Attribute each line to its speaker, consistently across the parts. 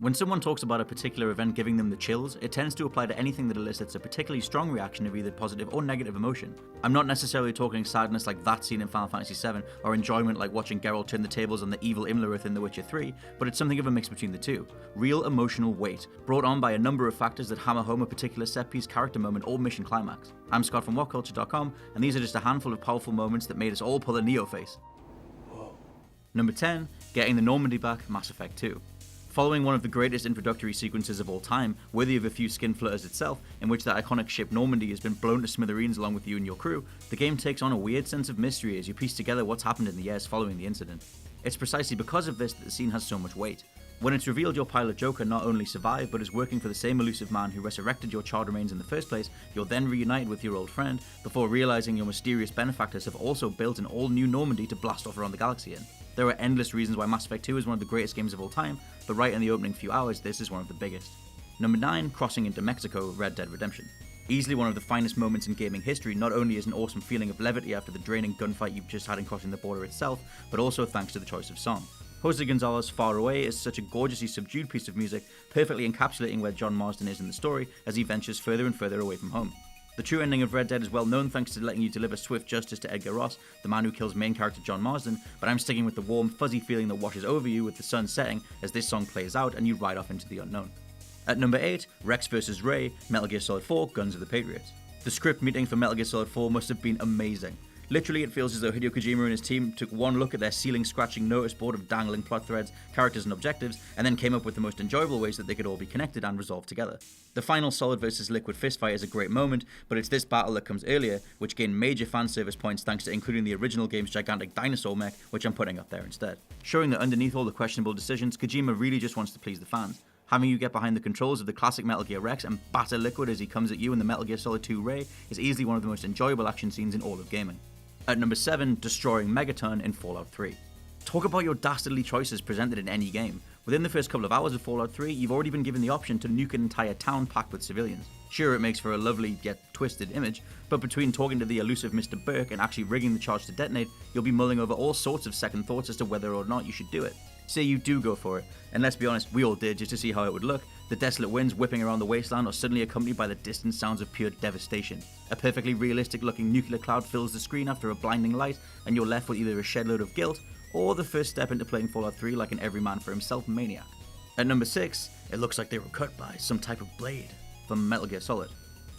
Speaker 1: When someone talks about a particular event giving them the chills, it tends to apply to anything that elicits a particularly strong reaction of either positive or negative emotion. I'm not necessarily talking sadness like that scene in Final Fantasy VII, or enjoyment like watching Geralt turn the tables on the evil Imlerith in The Witcher 3, but it's something of a mix between the two. Real emotional weight, brought on by a number of factors that hammer home a particular set piece, character moment, or mission climax. I'm Scott from WhatCulture.com, and these are just a handful of powerful moments that made us all pull a Neo face. Number 10, getting the Normandy back, Mass Effect 2. Following one of the greatest introductory sequences of all time, worthy of a few skin flutters itself, in which the iconic ship Normandy has been blown to smithereens along with you and your crew, the game takes on a weird sense of mystery as you piece together what's happened in the years following the incident. It's precisely because of this that the scene has so much weight. When it's revealed your pilot Joker not only survived, but is working for the same elusive man who resurrected your charred remains in the first place, you're then reunited with your old friend, before realizing your mysterious benefactors have also built an all-new Normandy to blast off around the galaxy in. There are endless reasons why Mass Effect 2 is one of the greatest games of all time, but right in the opening few hours, this is one of the biggest. Number 9, crossing into Mexico, Red Dead Redemption. Easily one of the finest moments in gaming history, not only as an awesome feeling of levity after the draining gunfight you've just had in crossing the border itself, but also thanks to the choice of song. Jose Gonzalez's Far Away is such a gorgeously subdued piece of music, perfectly encapsulating where John Marston is in the story as he ventures further and further away from home. The true ending of Red Dead is well known thanks to letting you deliver swift justice to Edgar Ross, the man who kills main character John Marsden, but I'm sticking with the warm, fuzzy feeling that washes over you with the sun setting as this song plays out and you ride off into the unknown. At number 8, Rex vs. Ray, Metal Gear Solid 4, Guns of the Patriots. The script meeting for Metal Gear Solid 4 must have been amazing. Literally, it feels as though Hideo Kojima and his team took one look at their ceiling-scratching notice board of dangling plot threads, characters and objectives, and then came up with the most enjoyable ways that they could all be connected and resolved together. The final Solid vs. Liquid fistfight is a great moment, but it's this battle that comes earlier, which gained major fan service points thanks to including the original game's gigantic dinosaur mech, which I'm putting up there instead. Showing that underneath all the questionable decisions, Kojima really just wants to please the fans. Having you get behind the controls of the classic Metal Gear Rex and batter Liquid as he comes at you in the Metal Gear Solid 2 Ray is easily one of the most enjoyable action scenes in all of gaming. At number 7, destroying Megaton in Fallout 3. Talk about your dastardly choices presented in any game. Within the first couple of hours of Fallout 3, you've already been given the option to nuke an entire town packed with civilians. Sure, it makes for a lovely yet twisted image, but between talking to the elusive Mr. Burke and actually rigging the charge to detonate, you'll be mulling over all sorts of second thoughts as to whether or not you should do it. Say you do go for it, and let's be honest, we all did just to see how it would look. The desolate winds whipping around the wasteland are suddenly accompanied by the distant sounds of pure devastation. A perfectly realistic looking nuclear cloud fills the screen after a blinding light, and you're left with either a shed load of guilt, or the first step into playing Fallout 3 like an every man for himself maniac. At number 6, it looks like they were cut by some type of blade from Metal Gear Solid.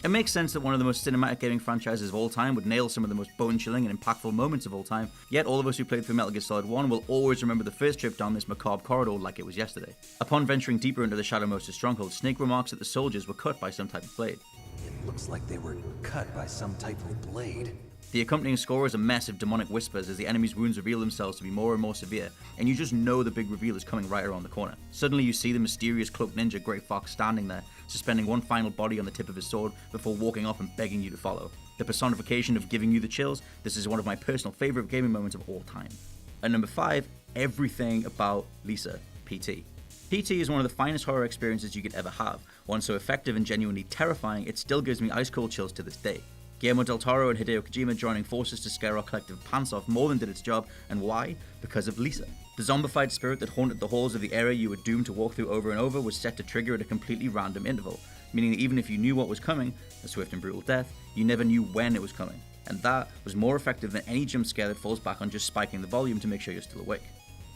Speaker 1: It makes sense that one of the most cinematic gaming franchises of all time would nail some of the most bone-chilling and impactful moments of all time, yet all of us who played through Metal Gear Solid 1 will always remember the first trip down this macabre corridor like it was yesterday. Upon venturing deeper into the Shadowmoster's stronghold, Snake remarks that the soldiers were cut by some type of blade.
Speaker 2: It looks like they were cut by some type of blade.
Speaker 1: The accompanying score is a mess of demonic whispers as the enemy's wounds reveal themselves to be more and more severe, and you just know the big reveal is coming right around the corner. Suddenly you see the mysterious cloaked ninja Grey Fox standing there, suspending one final body on the tip of his sword before walking off and begging you to follow. The personification of giving you the chills, this is one of my personal favourite gaming moments of all time. At number 5, everything about Lisa, PT. PT is one of the finest horror experiences you could ever have, one so effective and genuinely terrifying it still gives me ice cold chills to this day. Guillermo del Toro and Hideo Kojima joining forces to scare our collective pants off more than did its job, and why? Because of Lisa. The zombified spirit that haunted the halls of the area you were doomed to walk through over and over was set to trigger at a completely random interval, meaning that even if you knew what was coming, a swift and brutal death, you never knew when it was coming, and that was more effective than any jump scare that falls back on just spiking the volume to make sure you're still awake.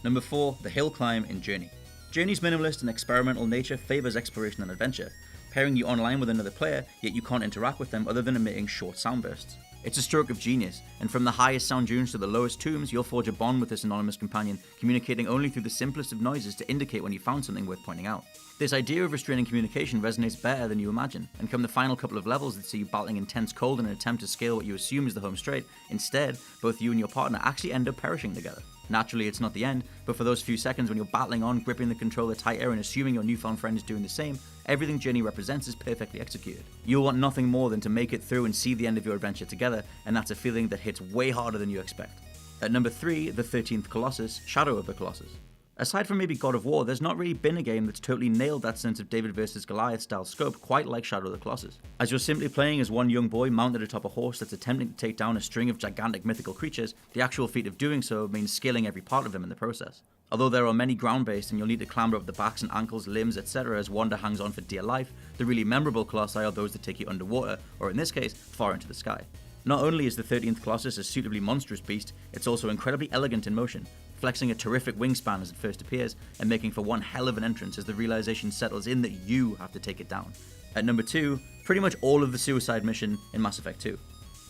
Speaker 1: Number 4, the hill climb in Journey. Journey's minimalist and experimental nature favours exploration and adventure, pairing you online with another player, yet you can't interact with them other than emitting short sound bursts. It's a stroke of genius, and from the highest sound dunes to the lowest tombs, you'll forge a bond with this anonymous companion, communicating only through the simplest of noises to indicate when you found something worth pointing out. This idea of restraining communication resonates better than you imagine, and come the final couple of levels that see you battling intense cold in an attempt to scale what you assume is the home straight, instead, both you and your partner actually end up perishing together. Naturally, it's not the end, but for those few seconds when you're battling on, gripping the controller tighter and assuming your newfound friend is doing the same, everything Journey represents is perfectly executed. You'll want nothing more than to make it through and see the end of your adventure together, and that's a feeling that hits way harder than you expect. At number 3, the 13th Colossus, Shadow of the Colossus. Aside from maybe God of War, there's not really been a game that's totally nailed that sense of David vs. Goliath style scope quite like Shadow of the Colossus. As you're simply playing as one young boy mounted atop a horse that's attempting to take down a string of gigantic mythical creatures, the actual feat of doing so means scaling every part of them in the process. Although there are many ground-based and you'll need to clamber up the backs and ankles, limbs, etc. as Wanda hangs on for dear life, the really memorable Colossi are those that take you underwater, or in this case, far into the sky. Not only is the 13th Colossus a suitably monstrous beast, it's also incredibly elegant in motion, flexing a terrific wingspan as it first appears, and making for one hell of an entrance as the realization settles in that you have to take it down. At number 2, pretty much all of the suicide mission in Mass Effect 2.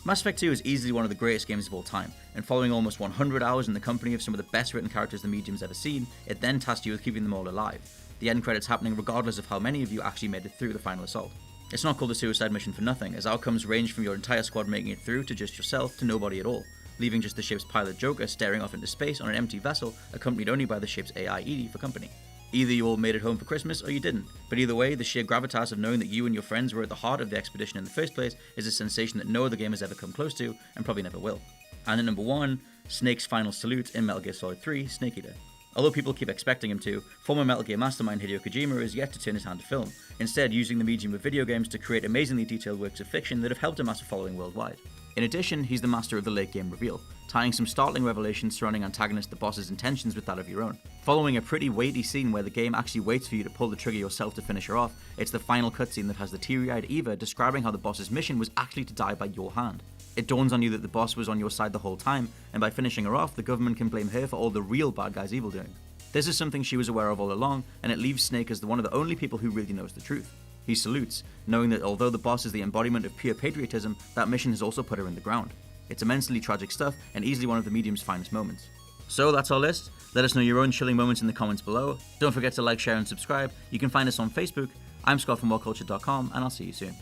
Speaker 1: Mass Effect 2 is easily one of the greatest games of all time, and following almost 100 hours in the company of some of the best written characters the medium's ever seen, it then tasked you with keeping them all alive, the end credits happening regardless of how many of you actually made it through the final assault. It's not called a suicide mission for nothing, as outcomes range from your entire squad making it through to just yourself to nobody at all, leaving just the ship's pilot Joker staring off into space on an empty vessel accompanied only by the ship's AI Edie for company. Either you all made it home for Christmas or you didn't, but either way, the sheer gravitas of knowing that you and your friends were at the heart of the expedition in the first place is a sensation that no other game has ever come close to, and probably never will. And at number 1, Snake's final salute in Metal Gear Solid 3, Snake Eater. Although people keep expecting him to, former Metal Gear mastermind Hideo Kojima is yet to turn his hand to film, instead using the medium of video games to create amazingly detailed works of fiction that have helped amass a following worldwide. In addition, he's the master of the late game reveal, tying some startling revelations surrounding antagonist the boss's intentions with that of your own. Following a pretty weighty scene where the game actually waits for you to pull the trigger yourself to finish her off, it's the final cutscene that has the teary-eyed Eva describing how the boss's mission was actually to die by your hand. It dawns on you that the boss was on your side the whole time, and by finishing her off, the government can blame her for all the real bad guys' evil doing. This is something she was aware of all along, and it leaves Snake as one of the only people who really knows the truth. He salutes, knowing that although the boss is the embodiment of pure patriotism, that mission has also put her in the ground. It's immensely tragic stuff, and easily one of the medium's finest moments. So that's our list. Let us know your own chilling moments in the comments below. Don't forget to like, share, and subscribe. You can find us on Facebook. I'm Scott from WhatCulture.com, and I'll see you soon.